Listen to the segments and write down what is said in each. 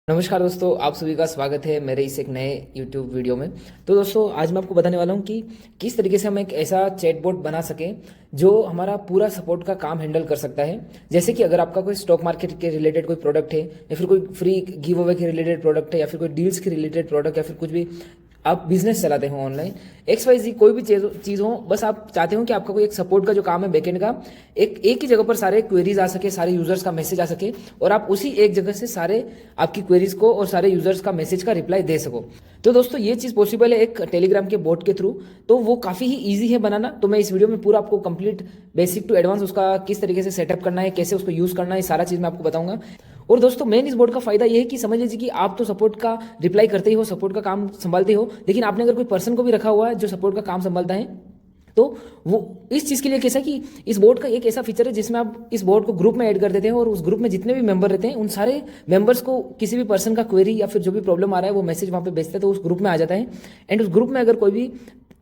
नमस्कार दोस्तों, आप सभी का स्वागत है मेरे इस एक नए YouTube वीडियो में। तो दोस्तों, आज मैं आपको बताने वाला हूँ कि किस तरीके से हम एक ऐसा चैटबॉट बना सकें जो हमारा पूरा सपोर्ट का काम हैंडल कर सकता है। जैसे कि अगर आपका कोई स्टॉक मार्केट के रिलेटेड कोई प्रोडक्ट है, या फिर कोई फ्री गिव अवे के रिलेटेड प्रोडक्ट है, या फिर कोई डील्स के रिलेटेड प्रोडक्ट, या फिर कुछ भी आप बिजनेस चलाते हो ऑनलाइन, XYZ कोई भी चीज़ हो, बस आप चाहते हो कि आपका कोई एक सपोर्ट का जो काम है बैकएंड का, एक ही जगह पर सारे क्वेरीज आ सके, सारे यूजर्स का मैसेज आ सके, और आप उसी एक जगह से सारे आपकी क्वेरीज को और सारे यूजर्स का मैसेज का रिप्लाई दे सको। तो दोस्तों, ये चीज़ पॉसिबल है एक टेलीग्राम के बोट के थ्रू। तो वो काफ़ी ही ईजी है बनाना। तो मैं इस वीडियो में पूरा आपको कंप्लीट बेसिक टू एडवांस उसका किस तरीके से सेटअप करना है, कैसे उसको यूज़ करना है, सारा चीज़ मैं आपको बताऊंगा। और दोस्तों, मेन इस बोर्ड का फायदा ये है कि समझ लीजिए कि आप तो सपोर्ट का रिप्लाई करते ही हो, सपोर्ट का काम संभालते हो, लेकिन आपने अगर कोई पर्सन को भी रखा हुआ है जो सपोर्ट का काम संभालता है, तो वो इस चीज़ के लिए कैसा कि इस बोर्ड का एक ऐसा फीचर है जिसमें आप इस बोर्ड को ग्रुप में ऐड कर देते हैं, और उस ग्रुप में जितने भी मेंबर रहते हैं उन सारे मेंबर्स को किसी भी पर्सन का क्वेरी या फिर जो भी प्रॉब्लम आ रहा है वो मैसेज वहाँ पे भेजते हैं, तो उस ग्रुप में आ जाता है। एंड उस ग्रुप में अगर कोई भी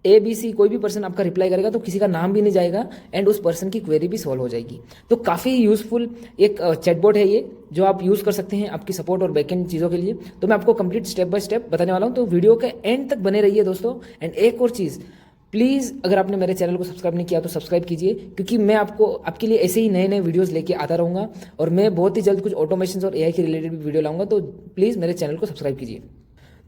ABC कोई भी पर्सन आपका रिप्लाई करेगा तो किसी का नाम भी नहीं जाएगा, एंड उस पर्सन की क्वेरी भी सॉल्व हो जाएगी। तो काफ़ी यूजफुल एक चैटबॉट है ये, जो आप यूज़ कर सकते हैं आपकी सपोर्ट और बैकएंड चीज़ों के लिए। तो मैं आपको कंप्लीट स्टेप बाय स्टेप बताने वाला हूँ, तो वीडियो के एंड तक बने रहिए दोस्तों। एंड एक और चीज़, प्लीज़ अगर आपने मेरे चैनल को सब्सक्राइब नहीं किया तो सब्सक्राइब कीजिए, क्योंकि मैं आपके लिए ऐसे ही नए नए वीडियोस लेके आता रहूँगा, और मैं बहुत ही जल्द कुछ ऑटोमेशन और AI के रिलेटेड भी वीडियो लाऊंगा। तो प्लीज़ मेरे चैनल को सब्सक्राइब कीजिए।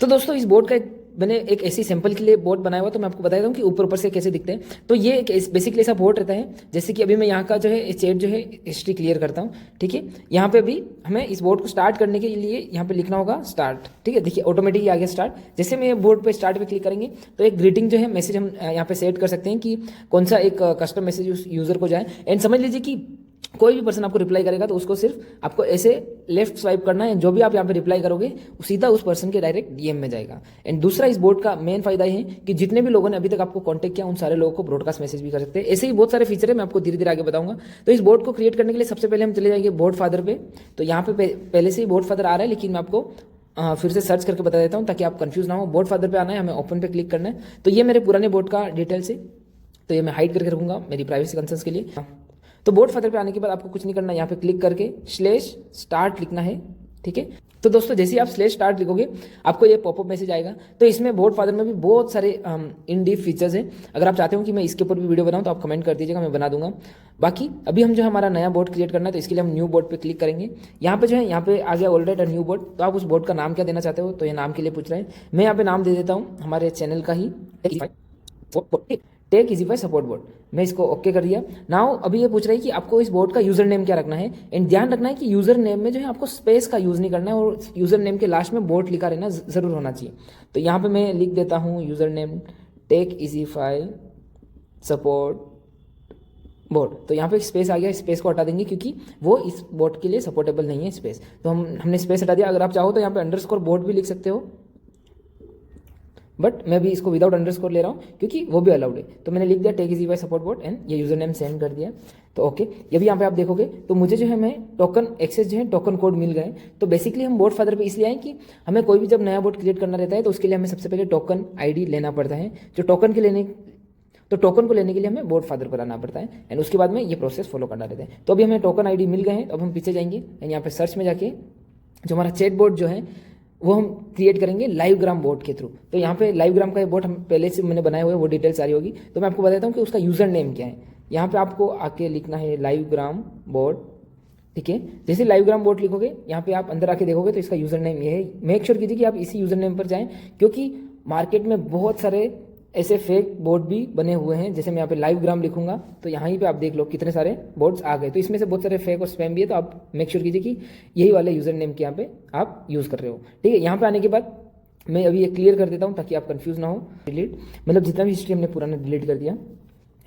तो दोस्तों, इस बोर्ड का मैंने एक ऐसी सैंपल के लिए बोर्ड बनाया हुआ, तो मैं आपको बता देता हूँ कि ऊपर ऊपर से कैसे दिखते हैं। तो ये एक बेसिकली ऐसा बोर्ड रहता है, जैसे कि अभी मैं यहाँ का जो है चैट जो है हिस्ट्री क्लियर करता हूँ। ठीक है, यहाँ पे अभी हमें इस बोर्ड को स्टार्ट करने के लिए यहाँ पे लिखना होगा स्टार्ट। ठीक है, देखिए ऑटोमेटिकली आ गया स्टार्ट। जैसे मैं बोर्ड पे स्टार्ट पे क्लिक करेंगे तो एक ग्रीटिंग जो है मैसेज हम यहाँ पे सेट कर सकते हैं कि कौन सा एक कस्टम मैसेज उस यूजर को जाए। एंड समझ लीजिए कि कोई भी पर्सन आपको रिप्लाई करेगा तो उसको सिर्फ आपको ऐसे लेफ्ट स्वाइप करना है, जो भी आप यहाँ पे रिप्लाई करोगे सीधा उस पर्सन के डायरेक्ट DM में जाएगा। एंड दूसरा, इस बोर्ड का मेन फायदा है कि जितने भी लोगों ने अभी तक आपको कांटेक्ट किया उन सारे लोगों को ब्रॉडकास्ट मैसेज भी कर सकते हैं। ऐसे ही बहुत सारे फीचर है, मैं आपको धीरे धीरे आगे बताऊंगा। तो इस बोर्ड को क्रिएट करने के लिए सबसे पहले हम चले जाएंगे बोर्ड फादर पे। तो यहाँ पे पहले से ही बोर्ड फादर आ रहा है, लेकिन मैं आपको फिर से सर्च करके बता देता हूँ ताकि आप कंफ्यूज ना हो। बोर्ड फादर पे आना है, हमें ओपन पे क्लिक करना है। तो ये मेरे पुराने बोर्ड का डिटेल्स है, तो ये मैं हाइड करके रखूंगा मेरी प्राइवेसी कंसर्न्स के लिए। तो बोर्ड फादर पे आने के बाद आपको कुछ नहीं करना, यहाँ पे क्लिक करके /start लिखना है। ठीक है, तो दोस्तों जैसे ही आप /start लिखोगे आपको ये पॉपअप मैसेज आएगा। तो इसमें बोर्ड फादर में भी बहुत सारे इन डीप फीचर्स हैं। अगर आप चाहते हो कि मैं इसके ऊपर भी वीडियो बनाऊं तो आप कमेंट कर दीजिएगा, मैं बना दूंगा। बाकी अभी हम जो है हमारा नया बोर्ड क्रिएट करना है, तो इसके लिए हम न्यू बोर्ड पे क्लिक करेंगे। यहाँ पे जो है यहाँ पे आ गया ऑलरेडी न्यू बोर्ड। तो आप उस बोर्ड का नाम क्या देना चाहते हो, तो ये नाम के लिए पूछ रहे हैं। मैं यहाँ पे नाम दे देता हूँ हमारे चैनल का ही, टेक इजीफाई सपोर्ट बोर्ड। मैं इसको ओके कर दिया। नाउ अभी ये पूछ रहा है कि आपको इस बोर्ड का यूजर नेम क्या रखना है। एंड ध्यान रखना है कि यूजर नेम में जो है आपको स्पेस का यूज नहीं करना है, और यूजर नेम के लास्ट में बोर्ड लिखा रहना जरूर होना चाहिए। तो यहाँ पे मैं लिख देता हूँ user name Tech Easify support board. तो यहाँ पे स्पेस आ गया, स्पेस को हटा देंगे क्योंकि वो इस बोर्ड के लिए सपोर्टेबल नहीं है स्पेस। तो हमने स्पेस हटा दिया। अगर आप चाहो तो यहाँ पे अंडरस्कोर बोर्ड भी लिख सकते हो, बट मैं भी इसको विदाउट अंडरस्कोर ले रहा हूँ क्योंकि वो भी अलाउड है। तो मैंने लिख दिया take Easify support board, and ये यूजर नेम सेंड कर दिया। तो ओके, ये भी यहाँ पे आप देखोगे तो मुझे जो है मैं टोकन एक्सेस जो है टोकन कोड मिल गए। तो बेसिकली हम बोर्ड फादर पे इसलिए आए कि हमें कोई भी जब नया बोर्ड क्रिएट करना रहता है तो उसके लिए हमें सबसे पहले टोकन ID लेना पड़ता है। जो टोकन को लेने के लिए हमें बोर्ड फादर पर आना पड़ता है, एंड उसके बाद में ये प्रोसेस फॉलो करना रहता है। तो अभी हमें टोकन ID मिल गए हैं। तो अब हम पीछे जाएंगे एंड यहाँ पे सर्च में जाके जो हमारा चैट बोर्ड जो है वो हम क्रिएट करेंगे लाइवग्राम बोर्ड के थ्रू। तो यहाँ पे लाइवग्राम का बोर्ड हम पहले से मैंने बनाया हुआ है, वो डिटेल सारी होगी। तो मैं आपको बताता हूँ कि उसका यूजर नेम क्या है। यहाँ पे आपको आके लिखना है लाइवग्राम बोर्ड। ठीक है, जैसे लाइवग्राम बोर्ड लिखोगे यहाँ पे आप अंदर आके देखोगे तो इसका यूजर नेम ये है। मेक श्योर कीजिए कि आप इसी यूजर नेम पर जाएं, क्योंकि मार्केट में बहुत सारे ऐसे फेक बोर्ड भी बने हुए हैं। जैसे मैं यहाँ पे लाइवग्राम लिखूंगा तो यहाँ ही पे आप देख लो कितने सारे बोर्ड्स आ गए। तो इसमें से बहुत सारे फेक और स्पैम भी है, तो आप मेक श्योर कीजिए कि यही वाले यूजर नेम के यहाँ पे आप यूज़ कर रहे हो। ठीक है, यहाँ पे आने के बाद मैं अभी ये क्लियर कर देता हूँ ताकि आप कंफ्यूज ना हो। डिलीट मतलब जितना भी हिस्ट्री हमने पुराना डिलीट कर दिया।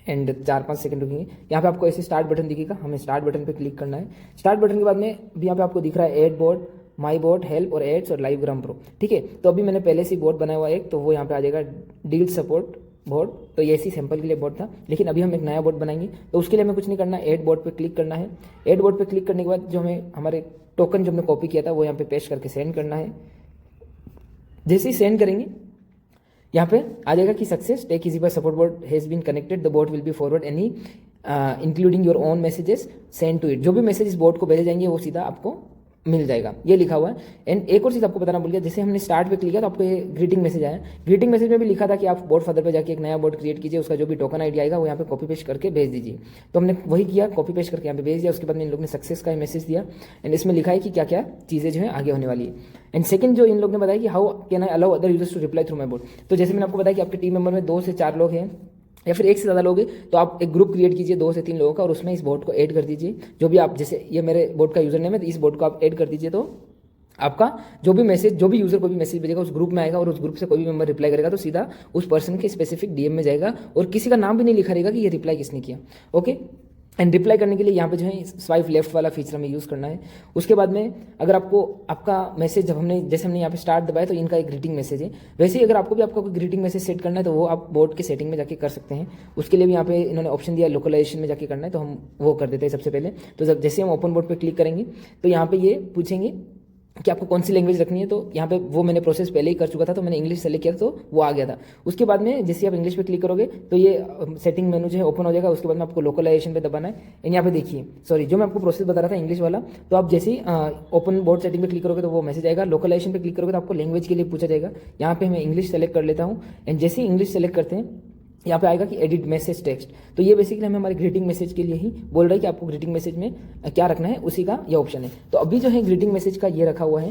एंड 4-5 सेकंड रुकेंगे। यहाँ पे आपको ऐसे स्टार्ट बटन दिखेगा, हमें स्टार्ट बटन पे क्लिक करना है। स्टार्ट बटन के बाद में अभी यहाँ पे आपको दिख रहा है ad board, my board, help और एड्स और लाइवग्राम प्रो। ठीक है, तो अभी मैंने पहले से बोर्ड बनाया हुआ एक, तो वो यहाँ पे आ जाएगा डील सपोर्ट बोर्ड। तो ये ऐसी सैंपल के लिए बोर्ड था, लेकिन अभी हम एक नया बोर्ड बनाएंगे। तो उसके लिए हमें कुछ नहीं करना, ऐड बोर्ड पे क्लिक करना है। ऐड बोर्ड पे क्लिक करने के बाद जो हमें हमारे टोकन जो हमने कॉपी किया था वो यहाँ पे पेस्ट करके सेंड करना है। जैसे ही सेंड करेंगे यहाँ पे आ जाएगा कि success Tech Easify support board has been connected, the board will be forward any including your own messages send to it. जो भी मैसेज इस बोर्ड को भेजे जाएंगे वो सीधा आपको मिल जाएगा, ये लिखा हुआ है। एंड एक और चीज़ आपको बताना भूल गया, जैसे हमने स्टार्ट पे क्लिक किया तो आपको ये ग्रीटिंग मैसेज आया। ग्रीटिंग मैसेज में भी लिखा था कि आप बोट फादर पे जाके एक नया बोट क्रिएट कीजिए, उसका जो भी टोकन आईडी आएगा वो यहाँ पे कॉपी पेस्ट करके भेज दीजिए। तो हमने वही किया, कॉपी पेस्ट करके यहाँ पे भेज दिया। उसके बाद में इन लोग ने सक्सेस का मैसेज दिया एंड इसमें लिखा है कि क्या क्या चीज़ें जो है आगे होने वाली है। एंड सेकंड जो इन लोग ने बताया कि how can I allow other users to reply through my bot. तो जैसे मैंने आपको बताया कि आपके टीम मेंबर में 2 से 4 लोग हैं या फिर 1 से ज़्यादा लोग हैं, तो आप एक ग्रुप क्रिएट कीजिए 2 से 3 लोगों का और उसमें इस बोट को ऐड कर दीजिए। जो भी आप, जैसे ये मेरे बोट का यूजर नेम है, तो इस बोट को आप ऐड कर दीजिए। तो आपका जो भी मैसेज, जो भी यूजर को भी मैसेज भेजेगा उस ग्रुप में आएगा और उस ग्रुप से कोई भी मेंबर रिप्लाई करेगा तो सीधा उस पर्सन के स्पेसिफिक डीएम में जाएगा और किसी का नाम भी नहीं लिखा रहेगा कि ये रिप्लाई किसने किया। ओके, एंड रिप्लाई करने के लिए यहाँ पे जो है स्वाइप लेफ्ट वाला फीचर हमें यूज़ करना है। उसके बाद में अगर आपको आपका मैसेज, जब हमने जैसे हमने यहाँ पे स्टार्ट दबाया तो इनका एक ग्रीटिंग मैसेज है, वैसे ही अगर आपको भी आपका कोई ग्रीटिंग मैसेज सेट करना है तो वो आप बोर्ड के सेटिंग में जाके कर सकते हैं। उसके लिए भी यहाँ पे इन्होंने ऑप्शन दिया लोकलाइजेशन में जाके करना है, तो हम वो कर देते हैं सबसे पहले। तो जब जैसे हम ओपन बोर्ड पर क्लिक करेंगे तो यहाँ पे ये पूछेंगे कि आपको कौन सी लैंग्वेज रखनी है, तो यहाँ पे वो मैंने प्रोसेस पहले ही कर चुका था, तो मैंने इंग्लिश सेलेक्ट किया तो वो आ गया था। उसके बाद में जैसे आप इंग्लिश पे क्लिक करोगे तो ये सेटिंग मेनू जो है ओपन हो जाएगा। उसके बाद में आपको लोकलाइजेशन पे दबाना है। एंड यहाँ पे देखिए, सॉरी, जो मैं आपको प्रोसेस बता रहा था इंग्लिश वाला, तो आप जैसे ही ओपन बोर्ड सेटिंग पे क्लिक करोगे तो वो मैसेज आएगा। लोकलाइजेशन पे क्लिक करोगे तो आपको लैंग्वेज के लिए पूछा जाएगा। यहाँ पे मैं इंग्लिश सेलेक्ट कर लेता हूँ एंड जैसे ही इंग्लिश सेलेक्ट करते हैं यहाँ पे आएगा कि एडिट मैसेज टेक्स्ट। तो ये बेसिकली हमें हमारे ग्रीटिंग मैसेज के लिए ही बोल रहा है कि आपको ग्रीटिंग मैसेज में क्या रखना है, उसी का ये ऑप्शन है। तो अभी जो है ग्रीटिंग मैसेज का ये रखा हुआ है,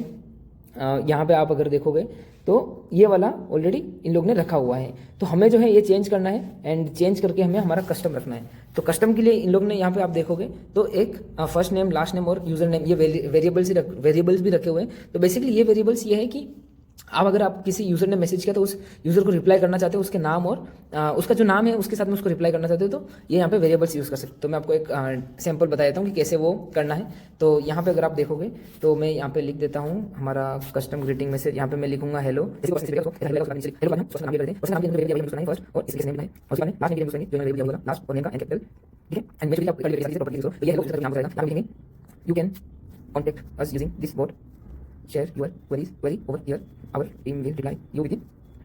यहाँ पे आप अगर देखोगे तो ये वाला ऑलरेडी इन लोग ने रखा हुआ है। तो हमें जो है ये चेंज करना है एंड चेंज करके हमें हमारा कस्टम रखना है। तो कस्टम के लिए इन लोग ने यहाँ पे आप देखोगे तो एक फर्स्ट नेम, लास्ट नेम और यूजर नेम, ये वेरिएबल्स भी रखे हुए हैं। तो बेसिकली ये वेरिएबल्स ये है कि अगर आप किसी यूजर ने मैसेज किया तो उस यूजर को रिप्लाई करना चाहते हो, उसके नाम और उसका जो नाम है उसके साथ में उसको रिप्लाई करना चाहते हो, तो ये यहाँ पे वेरिएबल्स यूज़ कर सकते हो। तो मैं आपको एक सैंपल बता देता हूँ कि कैसे वो करना है। तो यहाँ पे अगर आप देखोगे तो मैं यहाँ पे लिख देता हूँ हमारा कस्टम ग्रीटिंग मैसेज। यहाँ पे मैं लिखूंगा hello, you can contact us using this bot, share your queries over here, our team will reply you within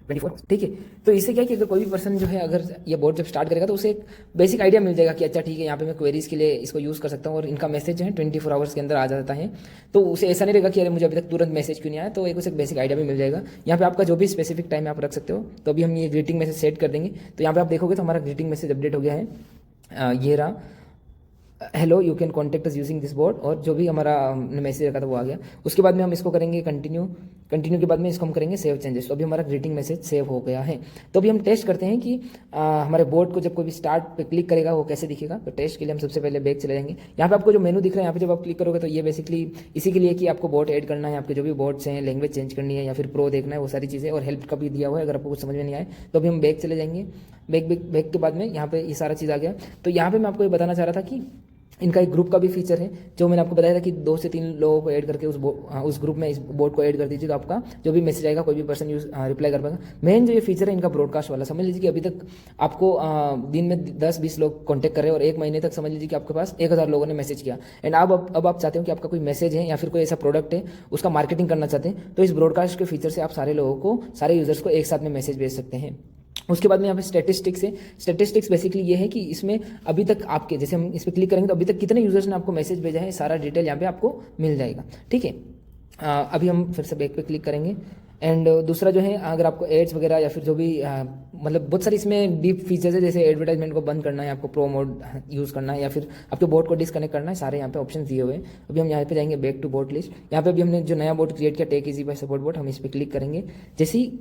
24 hours. ठीक है, तो इससे क्या है कि अगर कोई भी पर्सन जो है अगर ये बोर्ड जब स्टार्ट करेगा तो उसे एक बेसिक आइडिया मिल जाएगा कि अच्छा ठीक है, यहाँ पे मैं क्वेरीज के लिए इसको यूज़ कर सकता हूँ और इनका मैसेज जो है 24 आवर्स के अंदर आ जाता है। तो उसे ऐसा नहीं रहेगा कि अरे मुझे अभी तक तुरंत मैसेज क्यों नहीं आया, तो एक उसे बेसिक आइडिया भी मिल जाएगा। यहाँ पे आपका जो भी स्पेसिफिक टाइम आप रख सकते हो। तो अभी हम ये ग्रीटिंग मैसेज सेट कर देंगे। तो यहाँ पे आप देखोगे तो हमारा ग्रीटिंग मैसेज अपडेट हो गया है, ये रहा, hello you can contact us using this board, और जो भी हमारा मैसेज रखा था वो आ गया। उसके बाद में हम इसको करेंगे कंटिन्यू के बाद में इसको हम करेंगे सेव चेंजेस। तो अभी हमारा ग्रीटिंग मैसेज सेव हो गया है। तो अभी हम टेस्ट करते हैं कि हमारे बोर्ड को जब कोई भी स्टार्ट पे क्लिक करेगा वो कैसे दिखेगा। तो टेस्ट के लिए हम सबसे पहले बैक चले जाएंगे। यहाँ पे आपको जो मेनू दिख रहा है, यहाँ पे जब आप क्लिक करोगे तो ये बेसिकली इसी के लिए कि आपको बोर्ड ऐड करना है, आपके जो भी बोर्ड्स हैं, लैंग्वेज चेंज करनी है या फिर प्रो देखना है, वो सारी चीज़ें, और हेल्प का भी दिया हुआ है अगर आपको कुछ समझ में नहीं आए। तो अभी हम बैक चले जाएंगे। बैक के बाद में यहाँ पे ये सारा चीज़ आ गया। तो यहाँ पे मैं आपको ये बताना चाह रहा था कि इनका एक ग्रुप का भी फीचर है, जो मैंने आपको बताया था कि 2 से 3 लोगों को ऐड करके उस ग्रुप में इस बोर्ड को ऐड कर दीजिए, तो आपका जो भी मैसेज आएगा कोई भी पर्सन रिप्लाई कर पाएगा। मेन जो ये फीचर है इनका ब्रॉडकास्ट वाला, समझ लीजिए कि अभी तक आपको दिन में 10-20 लोग कॉन्टैक्ट कर रहे हैं और 1 महीने तक समझ लीजिए कि आपके पास 1000 लोगों ने मैसेज किया। एंड अब आप चाहते हो कि आपका कोई मैसेज है या फिर कोई ऐसा प्रोडक्ट है उसका मार्केटिंग करना चाहते हैं, तो इस ब्रॉडकास्ट के फीचर से आप सारे लोगों को, सारे यूजर्स को एक साथ में मैसेज भेज सकते हैं। उसके बाद में यहाँ पे स्टैटिस्टिक्स है। स्टैटिस्टिक्स बेसिकली ये है कि इसमें अभी तक आपके, जैसे हम इस पर क्लिक करेंगे तो अभी तक कितने यूजर्स ने आपको मैसेज भेजा है, सारा डिटेल यहाँ पे आपको मिल जाएगा। ठीक है, अभी हम फिर से बैक पे क्लिक करेंगे। एंड दूसरा जो है, अगर आपको एड्स वगैरह या फिर जो भी मतलब बहुत सारी इसमें डीप फीचर्स है, जैसे एडवर्टाइजमेंट को बंद करना है, आपको प्रो मोड यूज़ करना है या फिर आपके बोर्ड को डिस्कनेक्ट करना है, सारे यहाँ पे ऑप्शन दिए हुए हैं। अभी हम यहाँ पे जाएंगे बैक टू बोर्ड लिस्ट। यहाँ पे अभी हमने जो नया बोर्ड क्रिएट किया tech easy by support board, हम इस पर क्लिक करेंगे। जैसे ही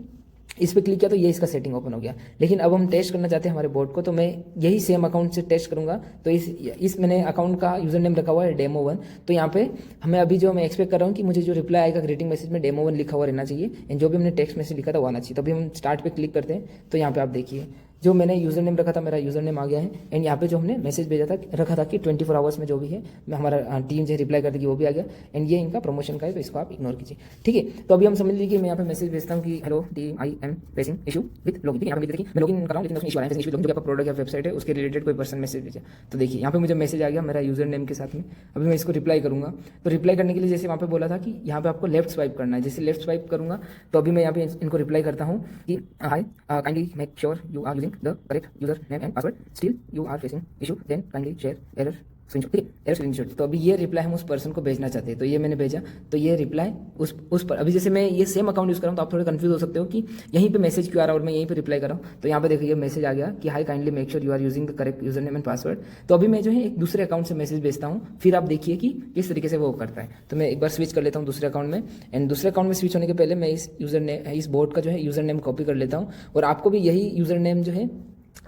इस पर क्लिक किया तो ये इसका सेटिंग ओपन हो गया। लेकिन अब हम टेस्ट करना चाहते हैं हमारे बोर्ड को, तो मैं यही सेम अकाउंट से टेस्ट करूंगा। तो इस मैंने अकाउंट का यूजर नेम रखा हुआ है डेमो 1। तो यहाँ पे हमें अभी जो मैं एक्सपेक्ट कर रहा हूँ कि मुझे जो रिप्लाई आएगा ग्रीटिंग मैसेज में डेमो 1 लिखा हुआ रहना चाहिए, एंड जो भी हमने टेक्स्ट मैसेज लिखा था वो आना चाहिए। तो अभी हम स्टार्ट पे क्लिक करते हैं। तो यहाँ पे आप देखिए जो मैंने यूजर नेम रखा था, मेरा यूजर नेम आ गया है। एंड यहाँ पे जो हमने मैसेज भेजा था, रखा था कि 24 आवर्स में जो भी है हमारा टीम जो रिप्लाई कर देगी, वो भी आ गया। एंड ये इनका प्रमोशन का है, तो इसको आप इग्नोर कीजिए। ठीक है, तो अभी हम समझ लीजिए कि मैं यहाँ पे मैसेज भेजता हूँ कि hello team, I am facing issue with login. यहाँ पे देखिए मैं लॉगिन कर रहा हूँ, लेकिन उसमें इशू आ रहा है, जो आपका प्रोडक्ट या वेबसाइट है उसके रिलेटेड कोई पर्सन मैसेज भेजा। तो देखिए यहाँ पे मुझे मैसेज आ गया मेरा यूजर नेम के साथ में। अभी मैं इसको रिप्लाई करूँगा। तो रिप्लाई करने के लिए जैसे वहाँ पे बोला था कि यहाँ पे आपको लेफ्ट स्वाइप करना है, जैसे लेफ्ट स्वाइप करूँगा तो अभी मैं यहाँ पे इनको रिप्लाई करता हूँ कि hi, kindly make sure you are using the correct user name and password, still you are facing issue, then kindly share error screenshot, ठीक है, एरर स्क्रीनशॉट। तो अभी ये रिप्लाई हम उस पर्सन को भेजना चाहते हैं, तो ये मैंने भेजा, तो ये रिप्लाई उस पर। अभी जैसे मैं ये सेम अकाउंट यूज़ कर रहा हूँ तो आप थोड़े कंफ्यूज हो सकते हो कि यहीं पे मैसेज क्यों आ रहा है और मैं यहीं पे रिप्लाई कर रहा हूँ। तो यहाँ पे देखिए ये मैसेज आ गया कि hi kindly make sure you are using the correct user name and password. तो अभी मैं जो है एक दूसरे अकाउंट से मैसेज भेजता हूँ, फिर आप देखिए कि किस तरीके से वो करता है। तो मैं एक बार स्विच कर लेता हूँ दूसरे अकाउंट में, एंड दूसरे अकाउंट में स्विच होने के पहले मैं इस बोर्ड का जो है यूजर नेम कॉपी कर लेता हूँ। और आपको भी यही यूजर नेम जो है,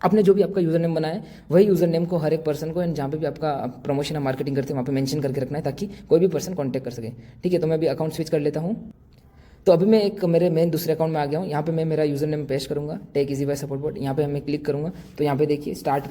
आपने जो भी आपका यूज़र नेम बनाया है वही यूज़र नेम को हर एक पर्सन को, एंड जहाँ पे भी आपका प्रमोशन या मार्केटिंग करते हैं वहाँ पे मेंशन करके रखना है, ताकि कोई भी पर्सन कांटेक्ट कर सके। ठीक है, तो मैं अभी अकाउंट स्विच कर लेता हूँ। तो अभी मैं एक मेरे मेन दूसरे अकाउंट में आ गया हूँ। यहाँ पे मैं मेरा यूज़र नेम पेस्ट करूँगा, tech easy by support board. यहाँ पे मैं क्लिक करूँगा तो यहाँ पे देखिए स्टार्ट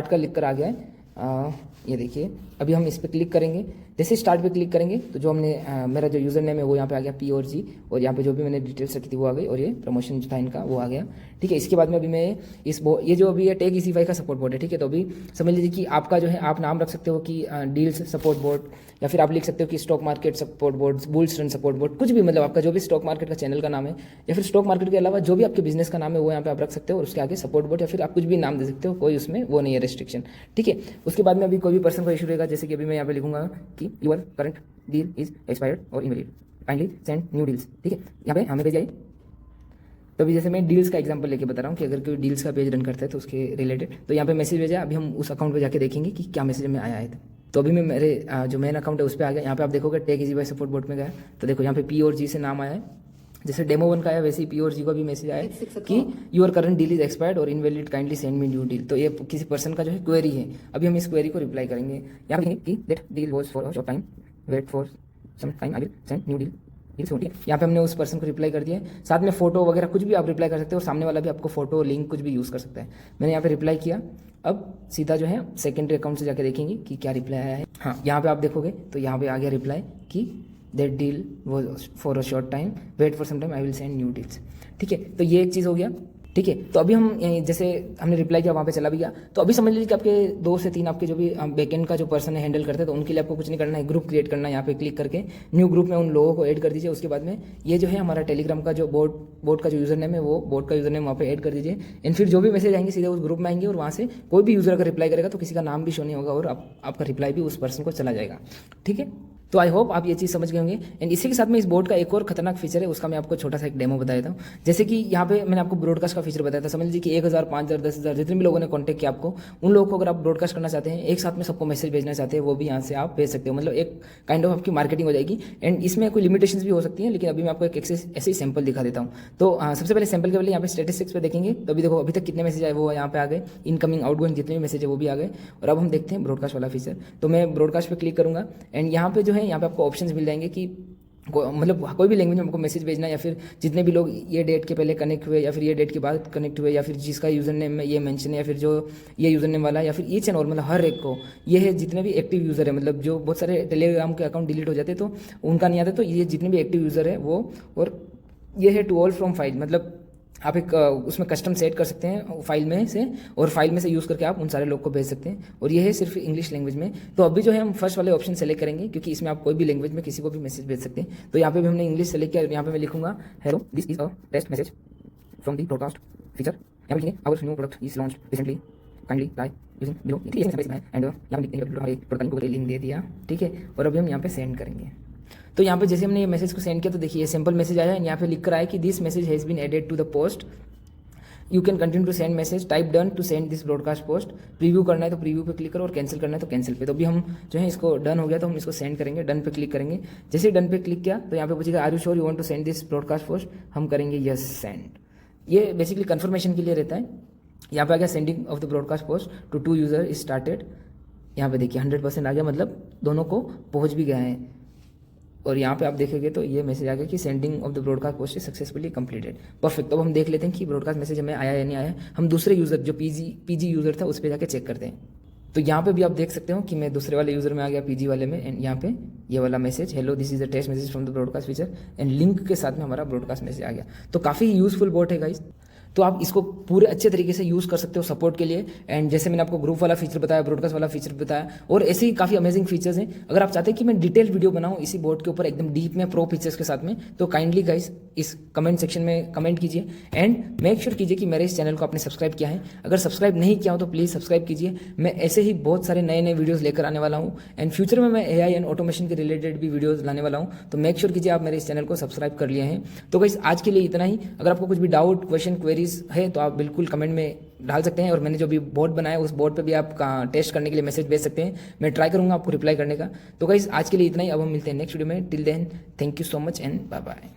का लिख कर आ गया है। ये देखिए अभी हम इस पर क्लिक करेंगे। जैसे स्टार्ट पे क्लिक करेंगे तो जो हमने मेरा जो यूज़र नेम है वो यहाँ पे आ गया P और G, और यहाँ पे जो भी मैंने डिटेल्स रखी थी वो आ गई, और ये प्रमोशन जो था इनका वो आ गया। ठीक है, इसके बाद में अभी मैं ये जो अभी है टेक इजीफाई का सपोर्ट बोर्ड है। ठीक है, तो अभी समझ लीजिए कि आपका जो है आप नाम रख सकते हो कि डील्स सपोर्ट बोर्ड, या फिर आप लिख सकते हो कि stock market support board, bulls run support board, कुछ भी, मतलब आपका जो भी स्टॉक मार्केट का चैनल का नाम है या फिर स्टॉक मार्केट के अलावा जो भी आपके बिजनेस का नाम है वो यहाँ पे आप रख सकते हो, और उसके आगे सपोर्ट बोर्ड या फिर आप कुछ भी नाम दे सकते हो, कोई उसमें वो नहीं है रेस्ट्रिक्शन। ठीक है, उसके बाद में अभी कोई भी पर्सन को इशू रहेगा, जैसे कि अभी मैं यहाँ पे लिखूंगा कि your current deal is expired और invalid, kindly send new deals. ठीक है, यहाँ पे हमें भेज जाए। तो अभी जैसे मैं डील्स का एग्जांपल लेके बता रहा हूँ कि अगर कोई डील्स का पेज रन करता है तो उसके रिलेटेड, तो यहाँ पे मैसेज भेजा। अभी हम उस अकाउंट पे जाके देखेंगे कि क्या मैसेज में आया है। तो अभी मैं मेरे जो मेन अकाउंट है उस पर आ गया। यहाँ पे आप देखोगे tech easy by support board में गया, तो देखो यहाँ पे P और G से नाम आया है। जैसे डेमो 1 का है वैसे ही P और G का भी मैसेज आया है कि your current deal is expired और invalid, kindly send me new deal. तो ये किसी पर्सन का जो है क्वेरी है। अभी हम इस क्वेरी को रिप्लाई करेंगे। यहाँ पे कि that deal was for a short time, wait for some time, I will send new deal. यहाँ पे हमने उस पर्सन को रिप्लाई कर दिया है। साथ में फोटो वगैरह कुछ भी आप रिप्लाई कर सकते हो, और सामने वाला भी आपको फोटो लिंक कुछ भी यूज़ कर सकता है। मैंने यहाँ पे रिप्लाई किया। अब सीधा जो है सेकेंडरी अकाउंट से जाके देखेंगे कि क्या रिप्लाई आया है। हाँ, यहाँ पे आप देखोगे तो यहाँ पे आ गया रिप्लाई कि that deal was for a short time, wait for some time, I will send new deals. ठीक है, तो ये एक चीज़ हो गया। ठीक है, तो अभी हम जैसे हमने रिप्लाई किया वहाँ पे चला भी गया। तो अभी समझ लीजिए कि आपके 2 से 3 आपके जो भी बैकएंड का जो पर्सन है हैंडल करते हैं, तो उनके लिए आपको कुछ नहीं करना है, ग्रुप क्रिएट करना है। यहाँ पे क्लिक करके न्यू ग्रुप में उन लोगों को ऐड कर दीजिए। उसके बाद में ये जो है हमारा टेलीग्राम का जो बोर्ड का जो यूज़र नेम है वो बोर्ड का यूज़र नेम वहाँ पे ऐड कर दीजिए। एंड फिर जो भी मैसेज आएंगे सीधे उस ग्रुप में आएंगे, और वहाँ से कोई भी यूज़र अगर रिप्लाई करेगा तो किसी का नाम भी शो नहीं होगा, और आपका रिप्लाई भी उस पर्सन को चला जाएगा। ठीक है, तो आई होप आप ये चीज़ समझ गए होंगे। एंड इसी के साथ में इस बोर्ड का एक और खतरनाक फीचर है, उसका मैं आपको छोटा सा एक डेमो बता देता हूँ। जैसे कि यहाँ पे मैंने आपको ब्रॉडकास्ट का फीचर बताया था। समझ लीजिए कि 1000, 5000, 10,000 जितने भी लोगों ने कॉन्टैक्ट किया आपको, उन लोगों को अगर आप ब्रॉडकास्ट करना चाहते हैं, एक साथ में सबको मैसेज भेजना चाहते हैं, वो भी यहाँ से आप भेज सकते हो। मतलब एक काइंड ऑफ आपकी मार्केटिंग हो जाएगी। एंड इसमें कोई लिमिटेशंस भी हो सकती हैं, लेकिन अभी मैं आपको एक ऐसे ही सैंपल दिखा देता हूँ। तो सबसे पहले सैंपल के पहले यहाँ पे स्टैटिस्टिक्स पे देखेंगे, तो अभी देखो अभी तक कितने मैसेज आए वो यहाँ पे आ गए, इनकमिंग आउटगोइंग जितने भी मैसेज है वो भी आ गए। और अब हम देखते हैं ब्रॉडकास्ट वाला फीचर। तो मैं ब्रॉडकास्ट पे क्लिक करूँगा, एंड यहाँ पे जो है यहाँ पे आपको ऑप्शन मिल जाएंगे कि मतलब कोई भी लैंग्वेज में आपको मैसेज भेजना, या फिर जितने भी लोग ये डेट के पहले कनेक्ट हुए, या फिर ये डेट के बाद कनेक्ट हुए, या फिर जिसका यूज़र नेम में ये मेंशन है, या फिर जो ये यूज़र नेम वाला है, या फिर ईच एंड ऑल, मतलब हर एक को ये है। जितने भी एक्टिव यूज़र है, मतलब जो बहुत सारे टेलीग्राम के अकाउंट डिलीट हो जाते तो उनका नहीं आता, तो ये जितने भी एक्टिव यूज़र है वो, और ये है टू ऑल फ्रॉम फाइल, मतलब आप एक उसमें कस्टम सेट कर सकते हैं फाइल में से, और फाइल में से यूज़ करके आप उन सारे लोग को भेज सकते हैं। और ये है सिर्फ इंग्लिश लैंग्वेज में। तो अभी जो है हम फर्स्ट वाले ऑप्शन सेलेक्ट करेंगे, क्योंकि इसमें आप कोई भी लैंग्वेज में किसी को भी मैसेज भेज सकते हैं। तो यहाँ पे भी हमने इंग्लिश सेलेक्ट किया। यहाँ पे मैं लिखूंगा hello, this is a test message from the broadcast feature. यहाँ पे लिखेंगे our new product is launched recently, kindly try using below. And यहाँ पे लिखते हैं हमारे प्रोडक्ट को लिंक दे दिया। ठीक है, और अभी हम यहाँ पे सेंड करेंगे। तो यहाँ पे जैसे हमने ये मैसेज को सेंड किया, तो देखिए सिंपल मैसेज आया है। यहाँ पे लिख कर आया कि this message has been added to the post, you can continue to send message, type done to send this broadcast post. Preview करना है तो प्रीव्यू पे क्लिक करो, और कैंसिल करना है तो कैंसिल पे। तो अभी हम जो है इसको डन हो गया, तो हम इसको सेंड करेंगे। डन पे क्लिक करेंगे। जैसे डन पे क्लिक किया तो यहाँ पे पूछेगा are you sure you want to send this broadcast post. हम करेंगे यस सेंड। ये बेसिकली कंफर्मेशन के लिए रहता है। यहाँ पे आ गया sending of the broadcast post to 2 user is started. यहाँ पे देखिए 100% आ गया, मतलब दोनों को पहुँच भी गया है। और यहाँ पे आप देखेंगे तो ये मैसेज आ गया कि sending of the broadcast post is successfully completed. Perfect. तो अब हम देख लेते हैं कि ब्रॉडकास्ट मैसेज हमें आया या नहीं आया। हम दूसरे यूज़र जो पीजी यूज़र था उस पर जाके चेक करते हैं। तो यहाँ पे भी आप देख सकते हो कि मैं दूसरे वाले यूज़र में आ गया, पीजी वाले में। एंड यहाँ पे ये वाला message hello this is the test message from the broadcast feature, and link के साथ में हमारा ब्रॉडकास्ट मैसेज आ गया। तो काफ़ी यूजफुल बोट है गाइस। तो आप इसको पूरे अच्छे तरीके से यूज़ कर सकते हो सपोर्ट के लिए। एंड जैसे मैंने आपको ग्रुप वाला फीचर बताया, ब्रॉडकास्ट वाला फीचर बताया, और ऐसे ही काफ़ी अमेजिंग फीचर्स हैं। अगर आप चाहते हैं कि मैं डिटेल वीडियो बनाऊँ इसी बोर्ड के ऊपर एकदम डीप में प्रो फीचर्स के साथ में, तो काइंडली गाइस इस कमेंट सेक्शन में कमेंट कीजिए एंड मेक श्योर कीजिए कि मेरे इस चैनल को आपने सब्सक्राइब किया है। अगर सब्सक्राइब नहीं किया हो तो प्लीज़ सब्सक्राइब कीजिए। मैं ऐसे ही बहुत सारे नए नए वीडियोस लेकर आने वाला हूँ एंड फ्यूचर में मैं एआई एंड ऑटोमेशन के रिलेटेड भी वीडियोस लाने वाला हूँ। तो मेक श्योर कीजिए आप मेरे इस चैनल को सब्सक्राइब कर लिए हैं। तो गाइस आज के लिए इतना ही। अगर आपको कुछ भी डाउट, क्वेश्चन, क्वेरीज है तो आप बिल्कुल कमेंट में डाल सकते हैं, और मैंने जो भी बोर्ड बनाया उस बोर्ड पे भी आप टेस्ट करने के लिए मैसेज भेज सकते हैं। मैं ट्राई करूंगा आपको रिप्लाई करने का। तो गाइस आज के लिए इतना ही। अब हम मिलते हैं नेक्स्ट वीडियो में। Till then thank you so much and bye bye.